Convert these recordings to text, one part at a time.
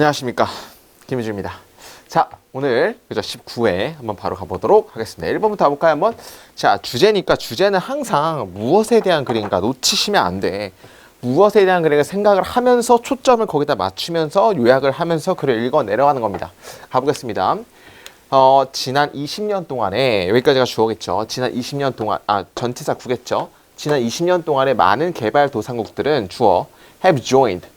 안녕하십니까, 김희주입니다. 자, 오늘 그죠 19회 한번 바로 가보도록 하겠습니다. 1번부터 가볼까요 한번? 자, 주제니까 주제는 항상 무엇에 대한 글인가 놓치시면 안 돼. 무엇에 대한 글을 생각을 하면서 초점을 거기다 맞추면서 요약을 하면서 글을 읽어 내려가는 겁니다. 가보겠습니다. 지난 20년 동안에 여기까지가 주어겠죠. 지난 20년 동안 전치사 구겠죠. 지난 20년 동안에 많은 개발도상국들은 주어 have joined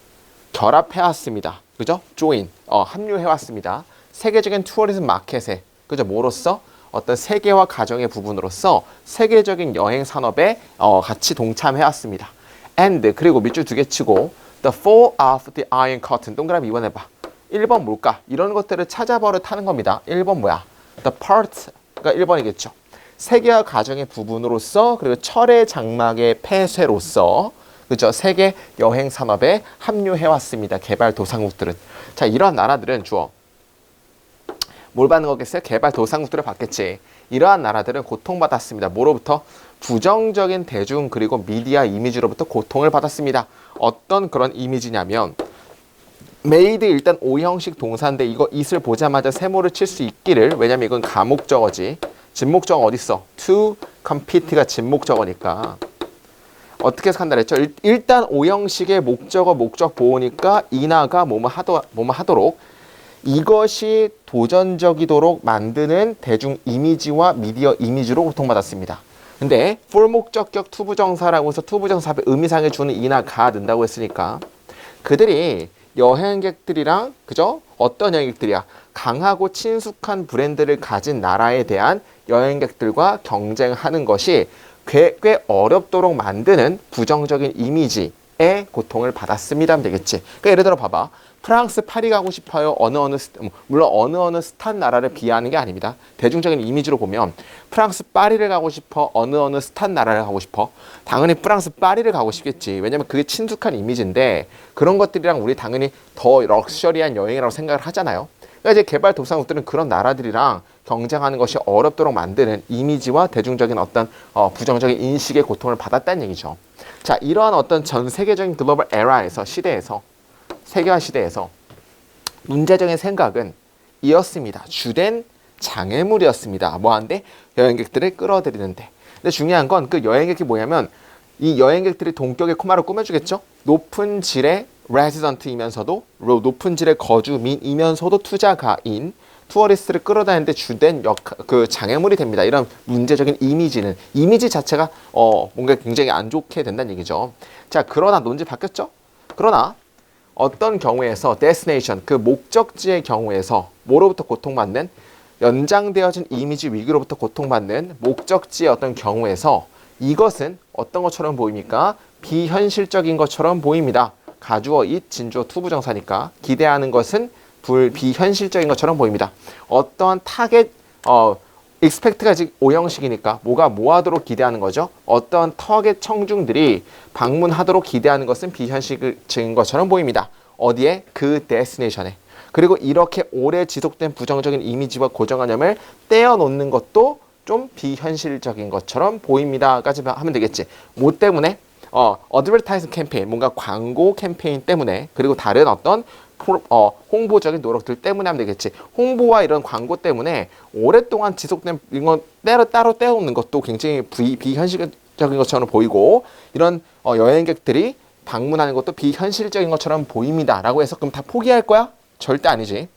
결합해왔습니다. 그죠? join 합류해왔습니다. 세계적인 투어리즘 마켓에 그죠? 뭐로써 어떤 세계화 과정의 부분으로서 세계적인 여행 산업에 같이 동참해왔습니다. And 그리고 밑줄 두 개 치고 the fall of the Iron Curtain 동그라미 2번 해봐. 1번 뭘까? 이런 것들을 찾아버릇하는 겁니다. 1번 뭐야? The part가 1번이겠죠. 세계화 과정의 부분으로서 그리고 철의 장막의 폐쇄로서 그죠? 세계 여행 산업에 합류해왔습니다. 개발도상국들은. 자, 이러한 나라들은 주어 뭘 받는 거겠어요? 개발도상국들을 받겠지. 이러한 나라들은 고통받았습니다. 뭐로부터? 부정적인 대중 그리고 미디어 이미지로부터 고통을 받았습니다. 어떤 그런 이미지냐면 made 일단 O형식 동사인데 이거 it을 보자마자 세모를 칠 수 있기를, 왜냐면 이건 가목적어지. 진목적어 어딨어? to compete가 진목적어니까 어떻게 해서 한다 그랬죠? 일단 O형식의 목적어 목적 보호니까 이나가 뭐뭐 하도록 이것이 도전적이도록 만드는 대중 이미지와 미디어 이미지로 고통받았습니다. 근데 for 목적격 투부정사라고 해서 투부정사의 의미상에 주는 이나가 넣는다고 했으니까 그들이 여행객들이랑 그죠? 어떤 여행객들이야? 강하고 친숙한 브랜드를 가진 나라에 대한 여행객들과 경쟁하는 것이 꽤 어렵도록 만드는 부정적인 이미지에 고통을 받았습니다 하면 되겠지. 그러니까 예를 들어 봐봐. 프랑스 파리 가고 싶어요. 물론 어느 스탄 나라를 비하하는 게 아닙니다. 대중적인 이미지로 보면 프랑스 파리를 가고 싶어. 어느 스탄 나라를 가고 싶어. 당연히 프랑스 파리를 가고 싶겠지. 왜냐면 그게 친숙한 이미지인데 그런 것들이랑 우리 당연히 더 럭셔리한 여행이라고 생각을 하잖아요. 그러니까 이제 개발도상국들은 그런 나라들이랑 경쟁하는 것이 어렵도록 만드는 이미지와 대중적인 어떤 부정적인 인식의 고통을 받았다는 얘기죠. 자, 이러한 어떤 전 세계적인 글로벌 에라에서 시대에서 세계화 시대에서 문제적인 생각은 이었습니다. 주된 장애물이었습니다. 뭐한데? 여행객들을 끌어들이는데. 근데 중요한 건 그 여행객이 뭐냐면 이 여행객들이 동격의 코마를 꾸며주겠죠? 높은 질의 레지던트이면서도 높은 질의 거주민이면서도 투자가인 투어리스트를 끌어다니는데 주된 그 장애물이 됩니다. 이런 문제적인 이미지 자체가 뭔가 굉장히 안 좋게 된다는 얘기죠. 자, 그러나 논지 바뀌었죠? 그러나 어떤 경우에서 destination 그 목적지의 경우에서 뭐로부터 고통받는 연장되어진 이미지 위기로부터 고통받는 목적지의 어떤 경우에서 이것은 어떤 것처럼 보입니까? 비현실적인 것처럼 보입니다. 가주어 it 진주어 투부정사니까 기대하는 것은 비현실적인 것처럼 보입니다. 어떠한 타겟 expect가 즉 O형식이니까 뭐 하도록 기대하는 거죠? 어떤 타겟 청중들이 방문하도록 기대하는 것은 비현실적인 것처럼 보입니다. 어디에? 그 데스티네이션에. 그리고 이렇게 오래 지속된 부정적인 이미지와 고정관념을 떼어놓는 것도 좀 비현실적인 것처럼 보입니다까지 하면 되겠지. 뭐 때문에? 어드버타이징 캠페인, 뭔가 광고 캠페인 때문에, 그리고 다른 어떤 홍보적인 노력들 때문에 하면 되겠지. 홍보와 이런 광고 때문에 오랫동안 지속된 이건 따로 떼어놓는 것도 굉장히 비현실적인 것처럼 보이고, 이런 여행객들이 방문하는 것도 비현실적인 것처럼 보입니다 라고 해서 그럼 다 포기할 거야? 절대 아니지.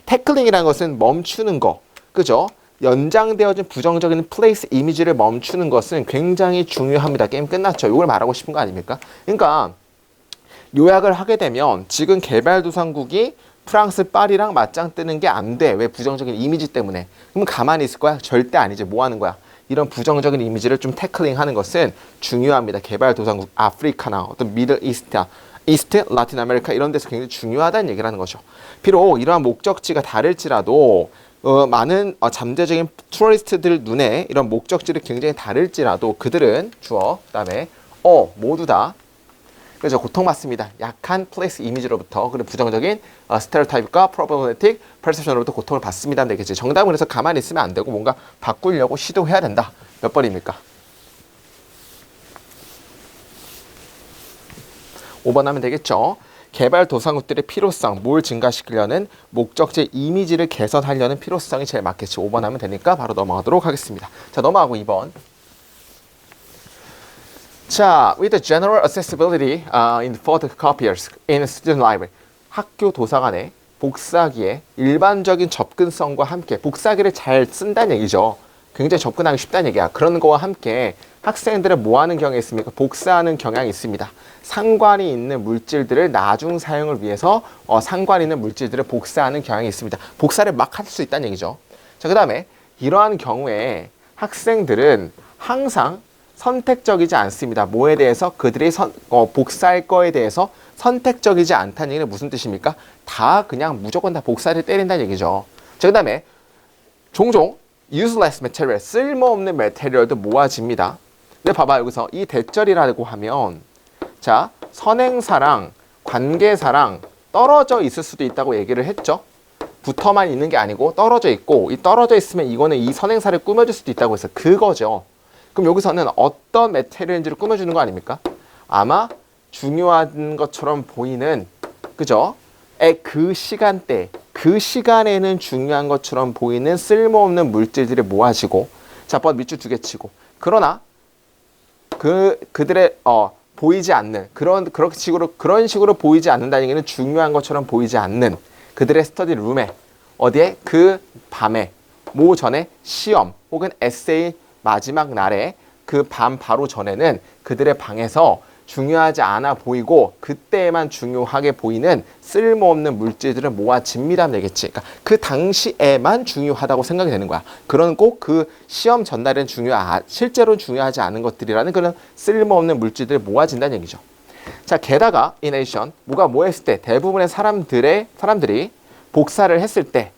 태클링이라는 것은 멈추는 거, 그죠? 연장되어진 부정적인 플레이스 이미지를 멈추는 것은 굉장히 중요합니다. 게임 끝났죠. 이걸 말하고 싶은 거 아닙니까? 그러니까 요약을 하게 되면 지금 개발도상국이 프랑스 파리랑 맞짱 뜨는 게 안 돼. 왜? 부정적인 이미지 때문에. 그럼 가만히 있을 거야? 절대 아니지. 뭐 하는 거야? 이런 부정적인 이미지를 좀 태클링 하는 것은 중요합니다. 개발도상국 아프리카나 어떤 미들 이스트, 라틴 아메리카 이런 데서 굉장히 중요하다는 얘기를 하는 거죠. 비록 이러한 목적지가 다를지라도 많은 잠재적인 투어리스트들 눈에 이런 목적지를 굉장히 다를지라도 그들은 주어 그다음에 모두 다 그래서 고통받습니다. 약한 플레이스 이미지로부터 그리고 부정적인 스테레오타입과 프로블레틱 퍼셉션으로부터 고통을 받습니다. 되겠지. 정답은 그래서 가만히 있으면 안 되고 뭔가 바꾸려고 시도해야 된다. 몇 번입니까? 5번 하면 되겠죠. 개발도상국들의 필요성, 뭘 증가시키려는 목적지 이미지를 개선하려는 필요성이 제일 맞겠지. 5번 하면 되니까 바로 넘어가도록 하겠습니다. 자, 넘어가고 2번. 자, with the general accessibility in photocopiers in student library. 학교 도서관에 복사기에 일반적인 접근성과 함께 복사기를 잘 쓴다는 얘기죠. 굉장히 접근하기 쉽다는 얘기야. 그런 거와 함께 학생들은 뭐 하는 경향이 있습니까? 복사하는 경향이 있습니다. 상관이 있는 물질들을 나중 사용을 위해서 상관 있는 물질들을 복사하는 경향이 있습니다. 복사를 막 할 수 있다는 얘기죠. 자, 그 다음에 이러한 경우에 학생들은 항상 선택적이지 않습니다. 뭐에 대해서? 그들이 복사할 거에 대해서 선택적이지 않다는 얘기는 무슨 뜻입니까? 다 그냥 무조건 다 복사를 때린다는 얘기죠. 자, 그 다음에 종종 useless material, 쓸모없는 메테리얼도 모아집니다. 근데 봐봐, 여기서 이 대절이라고 하면 자, 선행사랑 관계사랑 떨어져 있을 수도 있다고 얘기를 했죠. 붙어만 있는 게 아니고 떨어져 있고, 이 떨어져 있으면 이거는 이 선행사를 꾸며줄 수도 있다고 해서 그거죠. 그럼 여기서는 어떤 메테리얼인지를 꾸며주는 거 아닙니까? 아마 중요한 것처럼 보이는, 그죠? 그 시간대, 그 시간에는 중요한 것처럼 보이는 쓸모없는 물질들이 모아지고, 자, 밑줄 2개 치고. 그러나 그들의 보이지 않는 그런 식으로 보이지 않는다는 얘기는 중요한 것처럼 보이지 않는 그들의 스터디 룸에 어디에 그 밤에 전에 시험 혹은 에세이 마지막 날에 그 밤 바로 전에는 그들의 방에서 중요하지 않아 보이고 그때에만 중요하게 보이는 쓸모없는 물질들을 모아집니다 되겠지. 그러니까 그 당시에만 중요하다고 생각이 되는 거야. 그런 꼭 그 시험 전날은 실제로 중요하지 않은 것들이라는 그런 쓸모없는 물질들을 모아진다는 얘기죠. 자, 게다가 in addition 뭐 했을 때 대부분의 사람들이 복사를 했을 때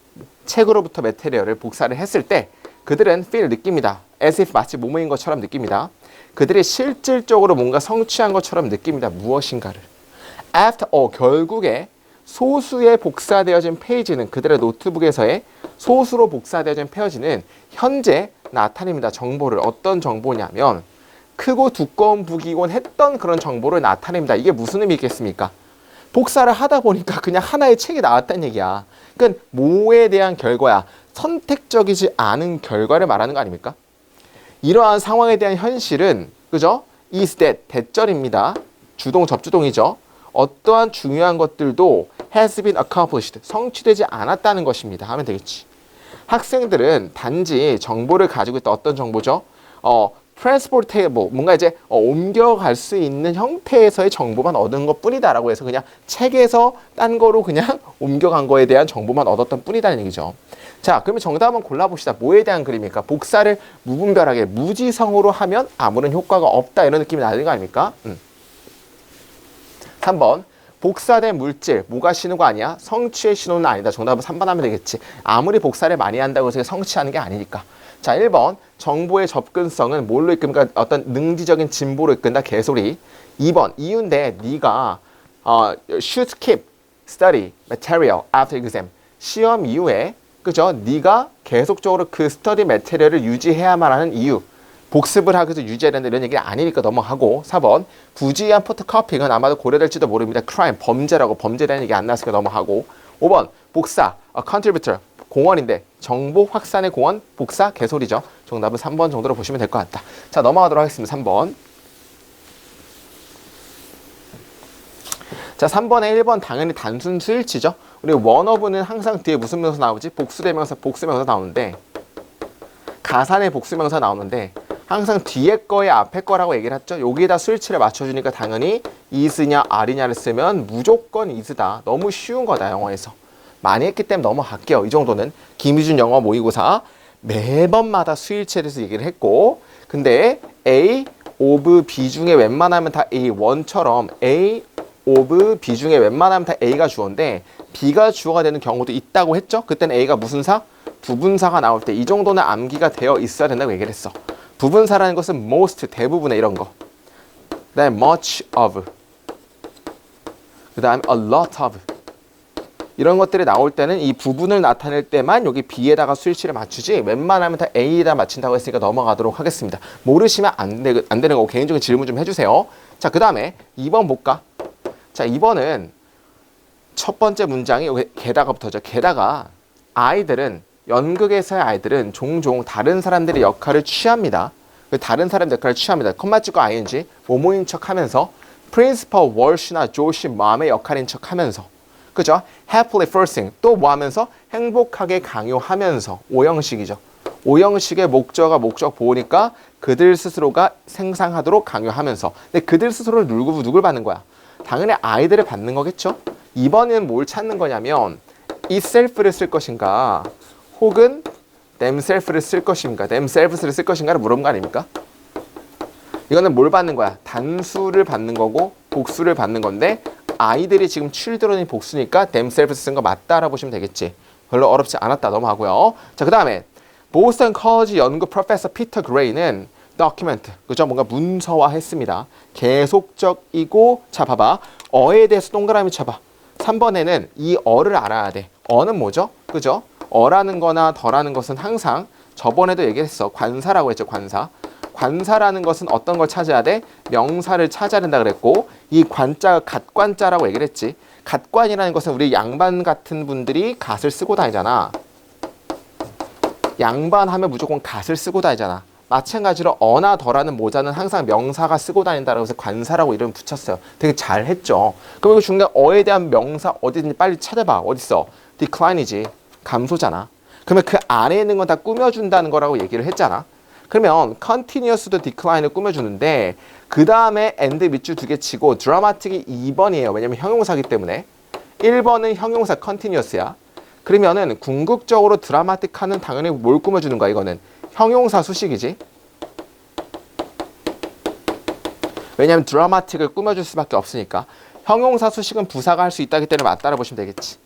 책으로부터 메테리얼을 복사를 했을 때 그들은 feel 느낍니다. as if 마치 뭐뭐인 것처럼 느낍니다. 그들이 실질적으로 뭔가 성취한 것처럼 느낍니다. 무엇인가를. After all, 결국에 소수의 복사되어진 페이지는 그들의 노트북에서의 소수로 복사되어진 페이지는 현재 나타냅니다. 정보를. 어떤 정보냐면 크고 두꺼운 북이곤 했던 그런 정보를 나타냅니다. 이게 무슨 의미겠습니까? 복사를 하다 보니까 그냥 하나의 책이 나왔다는 얘기야. 그러니까 뭐에 대한 결과야? 선택적이지 않은 결과를 말하는 거 아닙니까? 이러한 상황에 대한 현실은, 그죠? is that, 대절입니다. 주동, 접주동이죠. 어떠한 중요한 것들도 has been accomplished, 성취되지 않았다는 것입니다. 하면 되겠지. 학생들은 단지 정보를 가지고 있다. 어떤 정보죠? transportable, 뭔가 이제 옮겨갈 수 있는 형태에서의 정보만 얻은 것 뿐이다라고 해서 그냥 책에서 딴 거로 그냥 옮겨간 거에 대한 정보만 얻었던 뿐이다는 얘기죠. 자, 그러면 정답 한번 골라봅시다. 뭐에 대한 그림입니까? 복사를 무분별하게 무지성으로 하면 아무런 효과가 없다 이런 느낌이 나는 거 아닙니까? 3번 복사된 물질 뭐가 신호가 아니야? 성취의 신호는 아니다. 정답은 3번 하면 되겠지. 아무리 복사를 많이 한다고 해서 성취하는 게 아니니까. 자, 1번 정보의 접근성은 뭘로 이끈가? 어떤 능지적인 진보로 이끈다. 개소리. 2번 이유인데 네가 should keep study material after exam. 시험 이후에, 그죠? 네가 계속적으로 그 스터디 매테리얼을 유지해야만 하는 이유. 복습을 하기 위해서 유지해야 된다 이런 얘기가 아니니까 넘어가고. 4번 부주의한 포토코피는 아마도 고려될지도 모릅니다. crime, 범죄라고. 범죄라는 얘기 안 나왔으니까 넘어가고. 5번 복사, contributor, 공헌인데 정보 확산의 공헌, 복사, 개소리죠. 정답은 3번 정도로 보시면 될 것 같다. 자, 넘어가도록 하겠습니다. 3번. 자, 3번에 1번 당연히 단순 수일치죠. 우리 원어브는 항상 뒤에 무슨 명사 나오지? 복수대명사, 복수명사 나오는데, 가산의 복수명사 나오는데 항상 뒤에 거에 앞에 거라고 얘기를 했죠. 여기에다 수일치를 맞춰주니까 당연히 is냐 are냐를 쓰면 무조건 is다. 너무 쉬운 거다, 영어에서. 많이 했기 때문에 넘어갈게요. 이 정도는 김희준 영어 모의고사 매번마다 수일치에 대해서 얘기를 했고, 근데 A, of, B 중에 웬만하면 다 A1처럼 A, of, B 중에 웬만하면 다 A가 주어인데 B가 주어가 되는 경우도 있다고 했죠. 그때는 A가 무슨 사? 부분사가 나올 때 이 정도는 암기가 되어 있어야 된다고 얘기를 했어. 부분사라는 것은 most, 대부분의 이런 거. 그 다음에 much of. 그 다음에 a lot of. 이런 것들이 나올 때는 이 부분을 나타낼 때만 여기 B에다가 수일치를 맞추지 웬만하면 다 A에다 맞춘다고 했으니까 넘어가도록 하겠습니다. 모르시면 안 되는 거고 개인적인 질문 좀 해주세요. 자, 그 다음에 2번 볼까? 자, 2번은 첫 번째 문장이 여기 게다가부터죠. 게다가 아이들은 연극에서의 아이들은 종종 다른 사람들의 역할을 취합니다. 다른 사람의 역할을 취합니다. 콤마 찍고 ing 뭐뭐인 척하면서 프린시펄 월시나 조시 맘의 역할인 척하면서 그죠? happily forcing 또 뭐 하면서 행복하게 강요하면서 오형식이죠. 오형식의 목적어가 목적 보호니까 그들 스스로가 생산하도록 강요하면서 근데 그들 스스로를 누굴 받는 거야? 당연히 아이들을 받는 거겠죠? 이번에는 뭘 찾는 거냐면 itself를 쓸 것인가 혹은 themself를 쓸 것인가 themselves를 쓸 것인가를 물어본 거 아닙니까? 이거는 뭘 받는 거야? 단수를 받는 거고 복수를 받는 건데 아이들이 지금 children이 복수니까 themselves 쓴 거 맞다라고 보시면 되겠지. 별로 어렵지 않았다 넘어가고요. 자, 그 다음에 보스턴 컬리지 연구 프로페서 피터 그레이는 document, 그죠? 뭔가 문서화했습니다. 계속적이고 자 봐봐. 어에 대해서 동그라미 쳐봐. 3번에는 이 어를 알아야 돼. 어는 뭐죠? 그죠? 어라는 거나 더라는 것은 항상 저번에도 얘기했어. 관사라고 했죠. 관사. 관사라는 것은 어떤 걸 찾아야 돼? 명사를 찾아야 된다 그랬고 이 관자가 갓관자라고 얘기를 했지. 갓관이라는 것은 우리 양반 같은 분들이 갓을 쓰고 다니잖아. 양반하면 무조건 갓을 쓰고 다니잖아. 마찬가지로 어나 더라는 모자는 항상 명사가 쓰고 다닌다라고 해서 관사라고 이름 붙였어요. 되게 잘했죠. 그럼 중간 어에 대한 명사 어디든지 빨리 찾아봐. 어딨어? decline이지. 감소잖아. 그러면 그 안에 있는 건 다 꾸며준다는 거라고 얘기를 했잖아. 그러면 continuous도 decline을 꾸며주는데 그 다음에 and 밑줄 두 개 치고 dramatic이 2번이에요. 왜냐면 형용사기 때문에 1번은 형용사 continuous야. 그러면은 궁극적으로 드라마틱하는 당연히 뭘 꾸며주는 거야 이거는 형용사 수식이지. 왜냐면 드라마틱을 꾸며줄 수밖에 없으니까 형용사 수식은 부사가 할 수 있다기 때문에 맞다라 보시면 되겠지.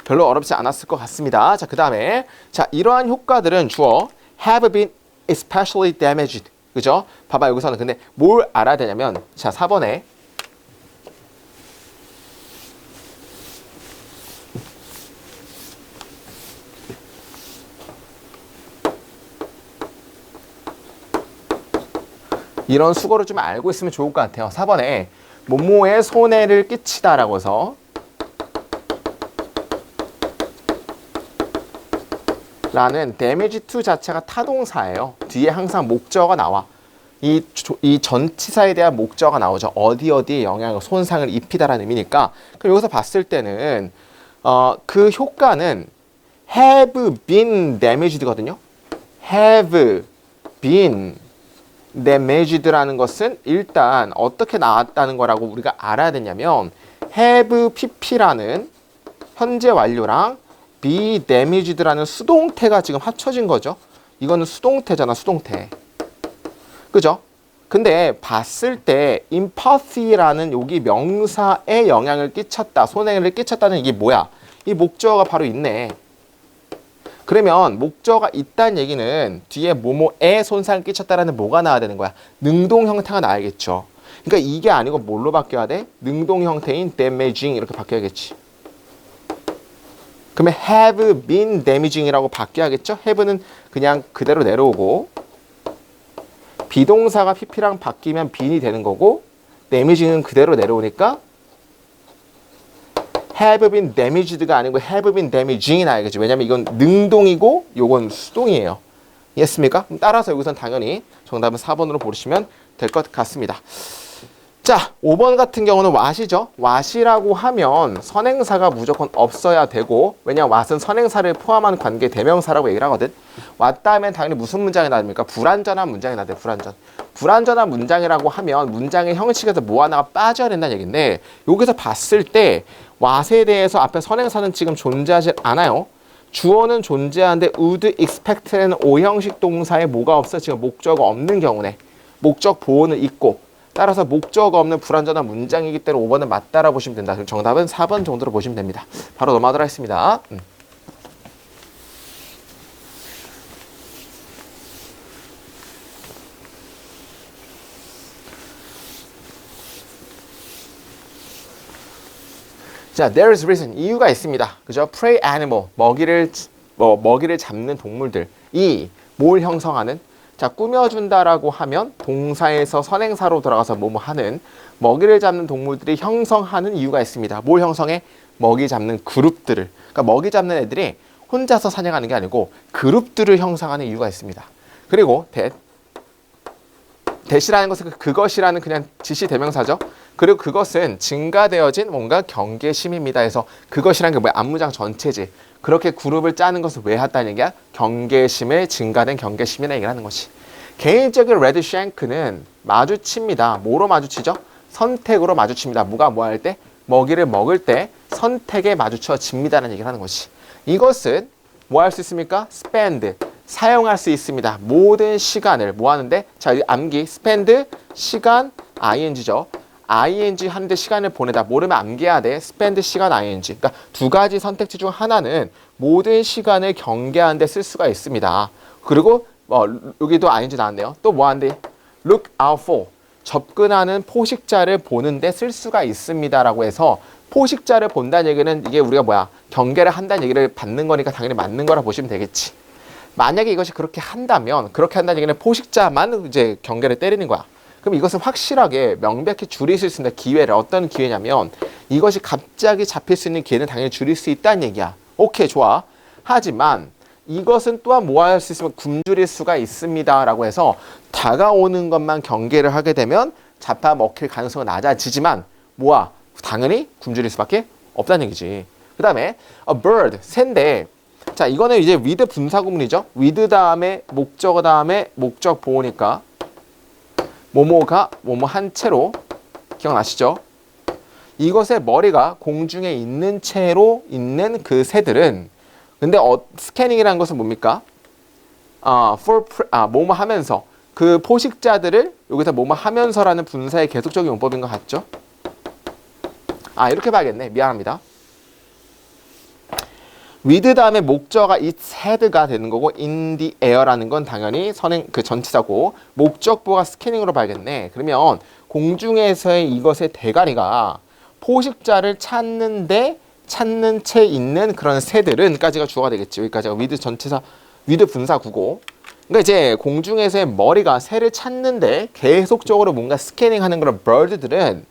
별로 어렵지 않았을 것 같습니다. 자, 그 다음에 자 이러한 효과들은 주어 have been especially damaged. 그죠? 봐봐 여기서는 근데 뭘 알아야 되냐면 자 4번에 이런 수거를 좀 알고 있으면 좋을 것 같아요. 4번에 뭐뭐에 손해를 끼치다라고 해서 라는 damage to 자체가 타동사예요. 뒤에 항상 목적어가 나와. 이 전치사에 대한 목적어가 나오죠. 어디에 영향을 손상을 입히다라는 의미니까. 그럼 여기서 봤을 때는 그 효과는 have been damaged거든요. have been damaged라는 것은 일단 어떻게 나왔다는 거라고 우리가 알아야 되냐면 have pp라는 현재 완료랑 be damaged라는 수동태가 지금 합쳐진 거죠. 이거는 수동태잖아, 수동태. 그죠? 근데 봤을 때 empathy라는 여기 명사에 영향을 끼쳤다, 손해를 끼쳤다는 이게 뭐야? 이 목적어가 바로 있네. 그러면 목적어가 있다는 얘기는 뒤에 뭐뭐에 손상을 끼쳤다라는 뭐가 나와야 되는 거야? 능동 형태가 나와야겠죠. 그러니까 이게 아니고 뭘로 바뀌어야 돼? 능동 형태인 damaging 이렇게 바뀌어야겠지. 그러면 have been damaging이라고 바뀌어야겠죠? have는 그냥 그대로 내려오고 비동사가 pp랑 바뀌면 bean이 되는 거고 damaging은 그대로 내려오니까 have been damaged가 아니고 have been damaging이 나야겠죠. 왜냐면 이건 능동이고 요건 수동이에요. 이해했습니까? 따라서 여기선 당연히 정답은 4번으로 고르시면 될 것 같습니다. 자, 5번 같은 경우는 what이죠. what이라고 하면 선행사가 무조건 없어야 되고 왜냐면 what은 선행사를 포함한 관계 대명사라고 얘기를 하거든. what 다음엔 당연히 무슨 문장이 나옵니까? 불완전한 문장이 나와야 돼. 불완전한 문장이라고 하면 문장의 형식에서 뭐 하나가 빠져야 된다는 얘기인데 여기서 봤을 때 what에 대해서 앞에 선행사는 지금 존재하지 않아요. 주어는 존재하는데 would expect라는 오형식 동사에 뭐가 없어? 지금 목적어 없는 경우네. 목적 보호는 있고 따라서 목적어 없는 불완전한 문장이기 때문에 5번은 맞다라고 보시면 된다. 그럼 정답은 4번 정도로 보시면 됩니다. 바로 넘어가도록 하겠습니다. 자, there is reason. 이유가 있습니다. 그죠? prey animal. 먹이를 잡는 동물들이 뭘 형성하는? 자, 꾸며준다라고 하면 동사에서 선행사로 돌아가서 뭐뭐 하는 먹이를 잡는 동물들이 형성하는 이유가 있습니다. 뭘 형성해? 먹이 잡는 그룹들을. 그러니까 먹이 잡는 애들이 혼자서 사냥하는 게 아니고 그룹들을 형성하는 이유가 있습니다. 그리고 that이라는 것은 그것이라는 그냥 지시 대명사죠. 그리고 그것은 증가되어진 뭔가 경계심입니다. 해서 그것이라는 게 뭐야? 안무장 전체지. 그렇게 그룹을 짜는 것을 왜 했다는 얘기야? 경계심을 증가된 경계심이라 얘기를 하는 것이. 개인적인 레드샹크는 마주칩니다. 뭐로 마주치죠? 선택으로 마주칩니다. 뭐가 뭐 할 때? 먹이를 먹을 때 선택에 마주쳐집니다라는 얘기를 하는 것이. 이것은 뭐 할 수 있습니까? spend, 사용할 수 있습니다. 모든 시간을 뭐 하는데? 자, 암기, spend, 시간, ing죠. ing 하는데 시간을 보내다. 모르면 암기해야 돼. spend, 시간, ing. 그러니까 두 가지 선택지 중 하나는 모든 시간을 경계하는 데 쓸 수가 있습니다. 그리고 여기도 ing 나왔네요. 또 뭐 하는데? look out for, 접근하는 포식자를 보는데 쓸 수가 있습니다라고 해서 포식자를 본다는 얘기는 이게 우리가 뭐야? 경계를 한다는 얘기를 받는 거니까 당연히 맞는 거라 보시면 되겠지. 만약에 이것이 그렇게 한다면 그렇게 한다는 얘기는 포식자만 이제 경계를 때리는 거야. 그럼 이것은 확실하게 명백히 줄일 수 있습니다. 기회를. 어떤 기회냐면 이것이 갑자기 잡힐 수 있는 기회는 당연히 줄일 수 있다는 얘기야. 오케이, 좋아. 하지만 이것은 또한 뭐 할 수 있으면 굶주릴 수가 있습니다 라고 해서 다가오는 것만 경계를 하게 되면 잡아먹힐 가능성은 낮아지지만 뭐야? 당연히 굶주릴 수밖에 없다는 얘기지. 그 다음에 a bird, 새인데 자, 이거는 이제 with 분사구문이죠. with 다음에 목적어 다음에 목적 보호니까 뭐뭐가 뭐뭐 한 채로, 기억나시죠? 이것의 머리가 공중에 있는 채로 있는 그 새들은, 근데 스캐닝이라는 것은 뭡니까? 뭐뭐 하면서, 그 포식자들을 여기서 뭐뭐 하면서라는 분사의 계속적인 용법인 것 같죠? 이렇게 봐야겠네. 미안합니다. with 다음에 목적어가 it had가 되는 거고 in the air라는 건 당연히 선행 그 전치사고 목적보가 스캐닝으로 봐야겠네. 그러면 공중에서의 이것의 대가리가 포식자를 찾는 채 있는 그런 새들은까지가 주어가 되겠지. 여기까지가 with 전치사 with 분사구고. 그러니까 이제 공중에서의 머리가 새를 찾는데 계속적으로 뭔가 스캐닝하는 그런 bird들은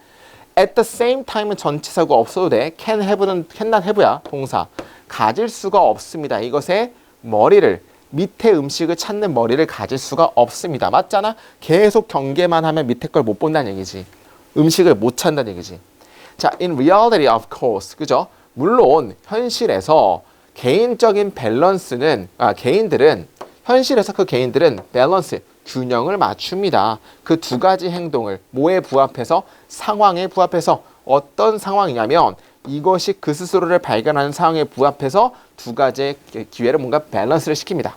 at the same time은 전치사고 없어도 돼. can have는 can not have야 동사. 가질 수가 없습니다. 이것의 머리를, 밑에 음식을 찾는 머리를 가질 수가 없습니다. 맞잖아? 계속 경계만 하면 밑에 걸 못 본다는 얘기지. 음식을 못 찾는다는 얘기지. 자, in reality of course. 그죠? 물론 현실에서 개인적인 밸런스는 현실에서 그 개인들은 밸런스, 균형을 맞춥니다. 그 두 가지 행동을 뭐에 부합해서? 상황에 부합해서. 어떤 상황이냐면 이것이 그 스스로를 발견하는 상황에 부합해서 두 가지의 기회를 뭔가 밸런스를 시킵니다.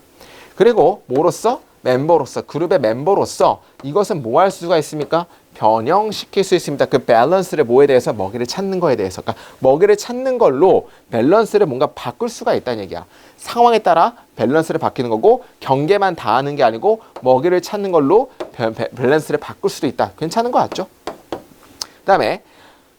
그리고 뭐로서? 멤버로서, 그룹의 멤버로서 이것은 뭐 할 수가 있습니까? 변형시킬 수 있습니다. 그 밸런스를 뭐에 대해서? 먹이를 찾는 거에 대해서. 그러니까 먹이를 찾는 걸로 밸런스를 뭔가 바꿀 수가 있다는 얘기야. 상황에 따라 밸런스를 바뀌는 거고 경계만 다하는 게 아니고 먹이를 찾는 걸로 밸런스를 바꿀 수도 있다. 괜찮은 거 같죠? 그 다음에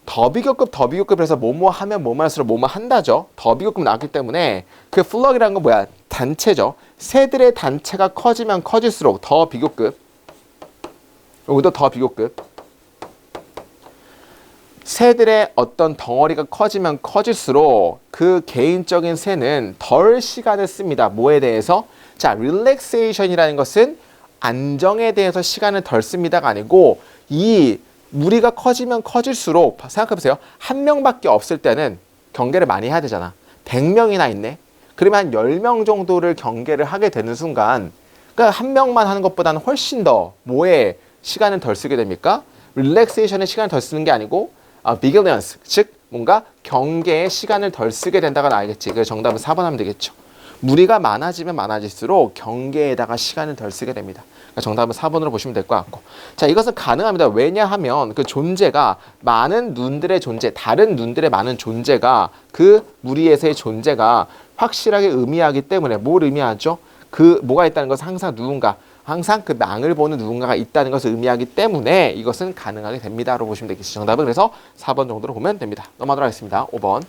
더비교급에서 뭐뭐 하면 뭐뭐 할수록 뭐뭐 한다죠. 더비교급 나왔기 때문에 그 플럭이라는 건 뭐야? 단체죠. 새들의 단체가 커지면 커질수록 더 비교급. 여기도 더 비교급. 새들의 어떤 덩어리가 커지면 커질수록 그 개인적인 새는 덜 시간을 씁니다. 뭐에 대해서? 자, 릴렉세이션이라는 것은 안정에 대해서 시간을 덜 씁니다가 아니고 이 무리가 커지면 커질수록 생각해보세요. 한 명밖에 없을 때는 경계를 많이 해야 되잖아. 100명이나 있네. 그러면 한 10명 정도를 경계를 하게 되는 순간 그러니까 한 명만 하는 것보다는 훨씬 더 뭐에 시간을 덜 쓰게 됩니까? 릴렉세이션에 시간을 덜 쓰는 게 아니고 vigilance, 즉 뭔가 경계에 시간을 덜 쓰게 된다가 나겠지. 그래서 정답은 4번 하면 되겠죠. 무리가 많아지면 많아질수록 경계에다가 시간을 덜 쓰게 됩니다. 그러니까 정답은 4번으로 보시면 될 것 같고. 자, 이것은 가능합니다. 왜냐하면 그 존재가 많은 눈들의 존재, 다른 눈들의 많은 존재가 그 무리에서의 존재가 확실하게 의미하기 때문에 뭘 의미하죠? 그 뭐가 있다는 것은 항상 그 망을 보는 누군가가 있다는 것을 의미하기 때문에 이것은 가능하게 됩니다로 보시면 되겠죠. 정답은 그래서 4번 정도로 보면 됩니다. 넘어가도록 하겠습니다. 5번.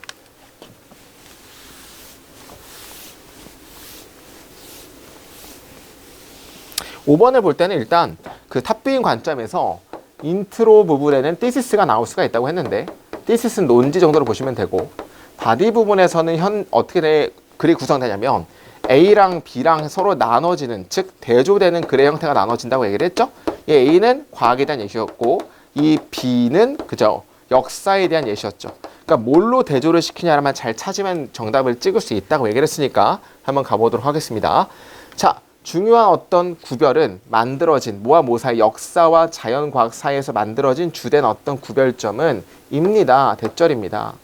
5번을 볼 때는 일단 그 탑뷰인 관점에서 인트로 부분에는 thesis,가 나올 수가 있다고 했는데 thesis,는 논지 정도로 보시면 되고 바디 부분에서는 어떻게 글이 구성되냐면 A랑 B랑 서로 나눠지는, 즉 대조되는 글의 형태가 나눠진다고 얘기를 했죠. 이 A는 과학에 대한 예시였고 이 B는 그죠 역사에 대한 예시였죠. 그러니까 뭘로 대조를 시키냐만 잘 찾으면 정답을 찍을 수 있다고 얘기를 했으니까 한번 가보도록 하겠습니다. 자, 중요한 어떤 구별은 만들어진 뭐와 뭐 사이, 역사와 자연과학 사이에서 만들어진 주된 어떤 구별점은 입니다. 대절입니다.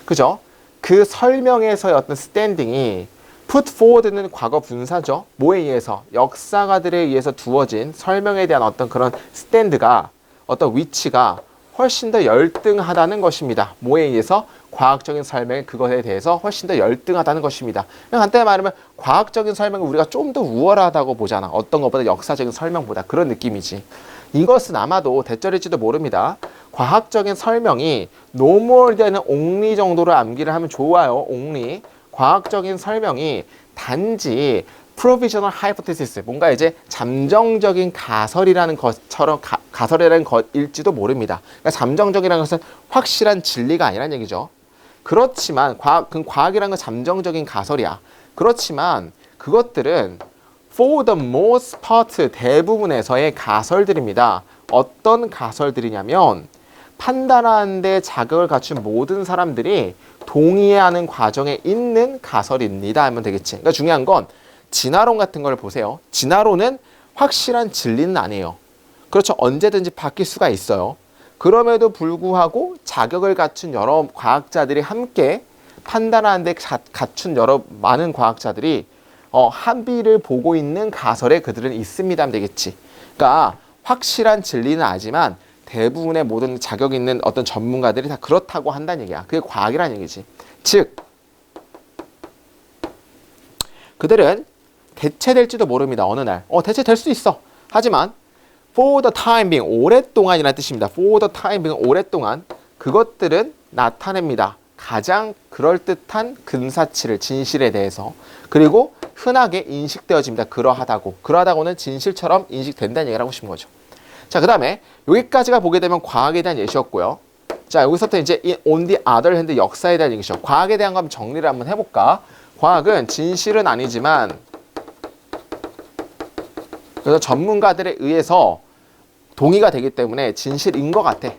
그죠? 그 설명에서의 어떤 스탠딩이 put forward는 과거 분사죠. 뭐에 의해서? 역사가들에 의해서 두어진 설명에 대한 어떤 그런 스탠드가, 어떤 위치가 훨씬 더 열등하다는 것입니다. 뭐에 의해서? 과학적인 설명이 그것에 대해서 훨씬 더 열등하다는 것입니다. 간단히 말하면 과학적인 설명은 우리가 좀 더 우월하다고 보잖아. 어떤 것보다 역사적인 설명보다. 그런 느낌이지. 이것은 아마도 대절일지도 모릅니다. 과학적인 설명이 no more than only 정도로 암기를 하면 좋아요. only. 과학적인 설명이 단지 provisional hypothesis, 뭔가 이제 잠정적인 가설이라는 것처럼 가설이라는 것일지도 모릅니다. 그러니까 잠정적이라는 것은 확실한 진리가 아니라는 얘기죠. 그렇지만 과학이라는 건 잠정적인 가설이야. 그렇지만 그것들은 for the most part 대부분에서의 가설들입니다. 어떤 가설들이냐면 판단하는 데 자격을 갖춘 모든 사람들이 동의하는 과정에 있는 가설입니다 하면 되겠지. 그러니까 중요한 건 진화론 같은 걸 보세요. 진화론은 확실한 진리는 아니에요. 그렇죠. 언제든지 바뀔 수가 있어요. 그럼에도 불구하고 자격을 갖춘 여러 과학자들이 함께 판단하는 데 갖춘 많은 과학자들이 합의를 보고 있는 가설에 그들은 있습니다 하면 되겠지. 그러니까 확실한 진리는 아니지만 대부분의 모든 자격 있는 어떤 전문가들이 다 그렇다고 한다는 얘기야. 그게 과학이라는 얘기지. 즉 그들은 대체될지도 모릅니다. 어느 날. 대체될 수 있어. 하지만 for the time being, 오랫동안이라는 뜻입니다. for the time being, 오랫동안 그것들은 나타냅니다. 가장 그럴듯한 근사치를, 진실에 대해서. 그리고 흔하게 인식되어집니다. 그러하다고. 그러하다고는 진실처럼 인식된다는 얘기를 하고 싶은 거죠. 자, 그 다음에 여기까지가 보게 되면 과학에 대한 예시였고요. 자, 여기서부터 이제 on the other hand, 역사에 대한 얘기죠. 과학에 대한 거 한번 정리를 한번 해볼까? 과학은 진실은 아니지만 그래서 전문가들에 의해서 동의가 되기 때문에 진실인 것 같아.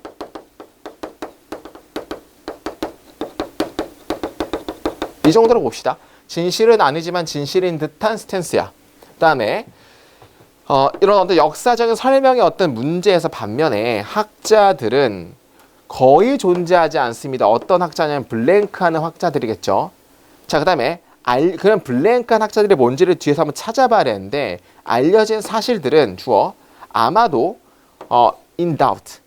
이 정도로 봅시다. 진실은 아니지만 진실인 듯한 스탠스야. 그 다음에 이런 어떤 역사적인 설명의 어떤 문제에서 반면에 학자들은 거의 존재하지 않습니다. 어떤 학자냐면 블랭크하는 학자들이겠죠. 자, 그 다음에 그런 블랭크한 학자들이 뭔지를 뒤에서 한번 찾아봐야 되는데 알려진 사실들은 주어 아마도 in doubt,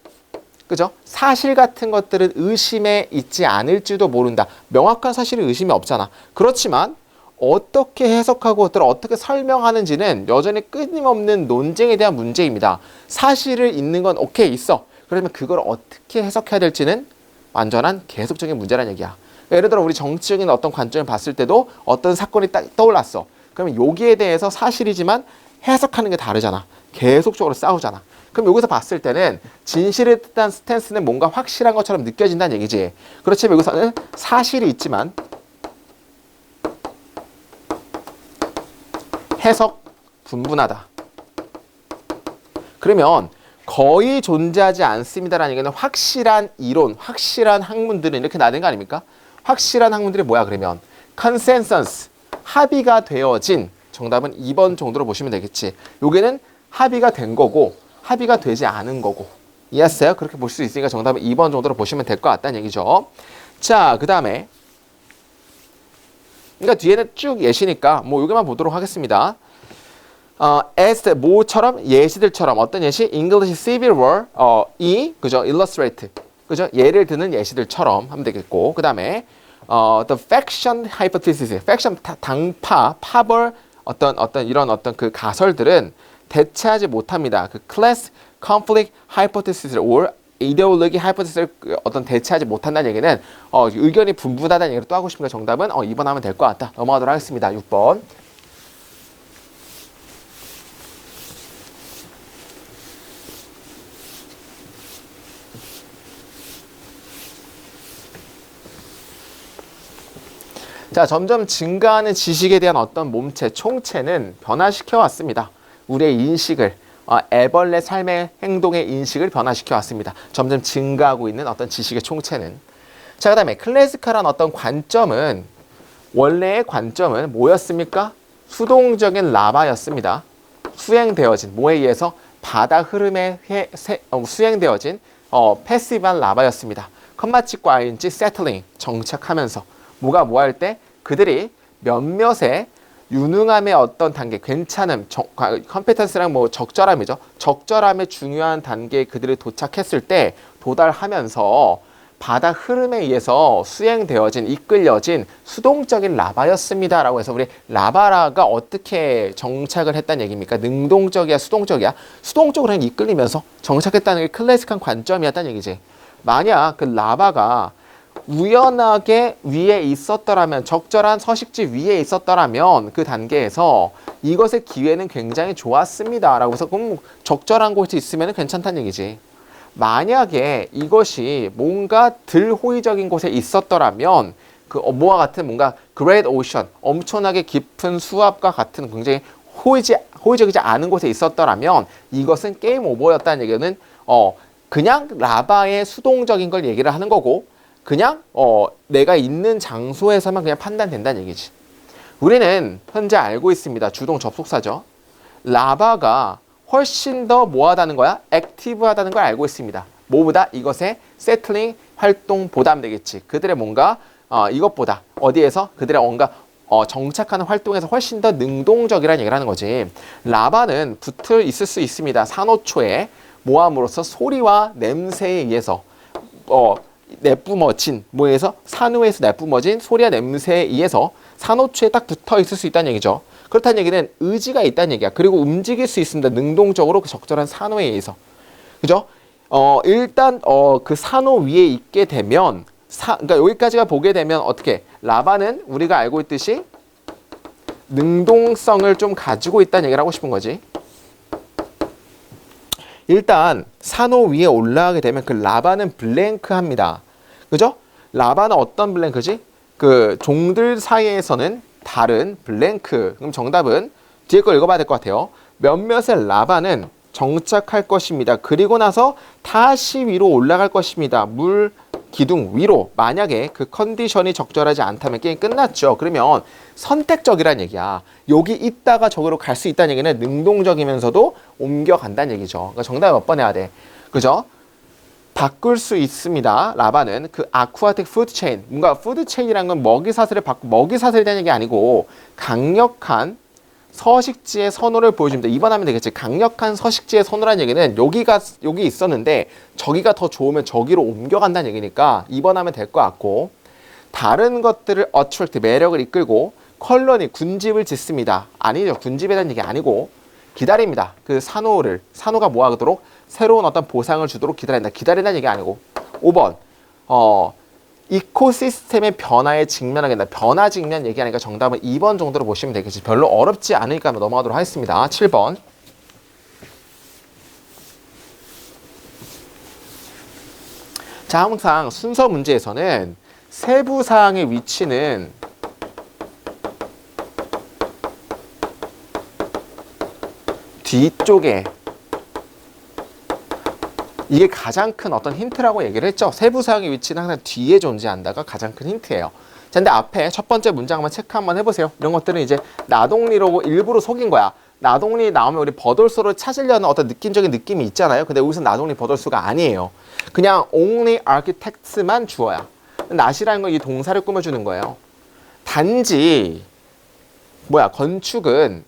그죠? 사실 같은 것들은 의심에 있지 않을지도 모른다. 명확한 사실은 의심이 없잖아. 그렇지만 어떻게 해석하고 그것들을 어떻게 설명하는지는 여전히 끊임없는 논쟁에 대한 문제입니다. 사실을 있는 건 오케이 있어. 그러면 그걸 어떻게 해석해야 될지는 완전한 계속적인 문제라는 얘기야. 예를 들어 우리 정치적인 어떤 관점을 봤을 때도 어떤 사건이 딱 떠올랐어. 그러면 여기에 대해서 사실이지만 해석하는 게 다르잖아. 계속적으로 싸우잖아. 그럼 여기서 봤을 때는 진실에 뜻한 스탠스는 뭔가 확실한 것처럼 느껴진다는 얘기지. 그렇지만 여기서는 사실이 있지만 해석 분분하다. 그러면 거의 존재하지 않습니다라는 얘기는 확실한 이론, 확실한 학문들은 이렇게 나는 거 아닙니까? 확실한 학문들이 뭐야 그러면? 컨센서스, 합의가 되어진. 정답은 2번 정도로 보시면 되겠지. 여기는 합의가 된 거고 합의가 되지 않은 거고. 이해했어요? 그렇게 볼 수 있으니까 정답은 2번 정도로 보시면 될 것 같다는 얘기죠. 자, 그 다음에 그러니까 뒤에는 쭉 예시니까 뭐 여기만 보도록 하겠습니다. as 뭐처럼 예시들처럼 어떤 예시? English Civil War 그죠? illustrate 그죠? 예를 드는 예시들처럼 하면 되겠고 그 다음에 the faction hypothesis, faction 당파, 파벌 어떤 이런 어떤 그 가설들은 대체하지 못합니다. 그 class conflict hypothesis or ideology hypothesis를 어떤 대체하지 못한다는 얘기는 의견이 분분하다는 얘기를 또 하고 싶으니까 정답은 2번 하면 될 것 같다. 넘어가도록 하겠습니다. 6번. 자, 점점 증가하는 지식에 대한 어떤 몸체, 총체는 변화시켜 왔습니다. 우리의 인식을, 애벌레 삶의 행동의 인식을 변화시켜 왔습니다. 점점 증가하고 있는 어떤 지식의 총체는. 자, 그 다음에 클래시컬한 어떤 관점은, 원래의 관점은 뭐였습니까? 수동적인 라바였습니다. 수행되어진, 뭐에 의해서? 바다 흐름에 수행되어진 패시브한 라바였습니다. 컴마치과 ing, settling, 정착하면서. 뭐가 뭐 할 때? 그들이 몇몇의 유능함의 어떤 단계, 괜찮음, 컴피턴스랑 뭐 적절함이죠. 적절함의 중요한 단계에 그들이 도착했을 때 도달하면서 바다 흐름에 의해서 수행되어진, 이끌려진 수동적인 라바였습니다. 라고 해서 우리 라바라가 어떻게 정착을 했다는 얘기입니까? 능동적이야, 수동적이야? 수동적으로 그냥 이끌리면서 정착했다는 게 클래식한 관점이었다는 얘기지. 만약 그 라바가 우연하게 위에 있었더라면, 적절한 서식지 위에 있었더라면 그 단계에서 이것의 기회는 굉장히 좋았습니다. 라고 해서 그럼 적절한 곳이 있으면 괜찮다는 얘기지. 만약에 이것이 뭔가 덜 호의적인 곳에 있었더라면 뭐와 같은 뭔가 Great Ocean, 엄청나게 깊은 수압과 같은 굉장히 호의적이지 않은 곳에 있었더라면 이것은 게임 오버였다는 얘기는 그냥 라바의 수동적인 걸 얘기를 하는 거고 그냥 내가 있는 장소에서만 그냥 판단된다는 얘기지. 우리는 현재 알고 있습니다. 주동 접속사죠. 라바가 훨씬 더 뭐하다는 거야? 액티브하다는 걸 알고 있습니다. 뭐보다? 이것의 세틀링 활동보다 되겠지. 그들의 뭔가 이것보다 어디에서? 그들의 뭔가 정착하는 활동에서 훨씬 더 능동적이라는 얘기를 하는 거지. 라바는 붙어 있을 수 있습니다. 산호초에 모함으로써 소리와 냄새에 의해서 내뿜어진 뭐에서 산호에서 내뿜어진 소리와 냄새에 의해서 산호초에 딱 붙어 있을 수 있다는 얘기죠. 그렇다는 얘기는 의지가 있다는 얘기야. 그리고 움직일 수 있습니다. 능동적으로 그 적절한 산호에 의해서. 그죠? 일단 그 산호 위에 있게 되면 그러니까 여기까지가 보게 되면 어떻게? 라바는 우리가 알고 있듯이 능동성을 좀 가지고 있다는 얘기를 하고 싶은 거지. 일단 산호 위에 올라가게 되면 그 라바는 블랭크합니다. 그죠? 라바는 어떤 블랭크지? 그 종들 사이에서는 다른 블랭크. 그럼 정답은 뒤에 걸 읽어봐야 될 것 같아요. 몇몇의 라바는 정착할 것입니다. 그리고 나서 다시 위로 올라갈 것입니다. 물 기둥 위로. 만약에 그 컨디션이 적절하지 않다면 게임 끝났죠. 그러면 선택적이란 얘기야. 여기 있다가 저기로 갈 수 있다는 얘기는 능동적이면서도 옮겨간다는 얘기죠. 그러니까 정답 몇 번 해야 돼. 그죠? 바꿀 수 있습니다. 라바는 그 아쿠아틱 푸드 체인, 뭔가 푸드 체인이란 건 먹이 사슬에 대한 얘기 아니고 강력한 서식지의 선호를 보여줍니다. 2번 하면 되겠지. 강력한 서식지의 선호라는 얘기는 여기 있었는데 저기가 더 좋으면 저기로 옮겨간다는 얘기니까 2번 하면 될 것 같고, 다른 것들을 attract, 매력을 이끌고 컬러니, 군집을 짓습니다. 아니죠. 군집에 대한 얘기 아니고 기다립니다. 그 산호가 뭐 하도록? 새로운 어떤 보상을 주도록 기다린다. 기다린다는 얘기 아니고. 5번. 이코시스템의 변화에 직면하게 된다. 변화 직면 얘기하니까 정답은 2번 정도로 보시면 되겠지. 별로 어렵지 않으니까 넘어가도록 하겠습니다. 7번. 자, 항상 순서 문제에서는 세부 사항의 위치는 뒤쪽에, 이게 가장 큰 어떤 힌트라고 얘기를 했죠. 세부 사항의 위치는 항상 뒤에 존재한다가 가장 큰 힌트예요. 자, 근데 앞에 첫 번째 문장 한번 체크 한번 해보세요. 이런 것들은 이제 나동리라고 일부러 속인 거야. 나동리 나오면 우리 버돌소를 찾으려는 어떤 느낌적인 느낌이 있잖아요. 근데 여기서 나동리 버돌소가 아니에요. 그냥 only architects만 주어야. not이라는 건 이 동사를 꾸며주는 거예요. 단지 건축은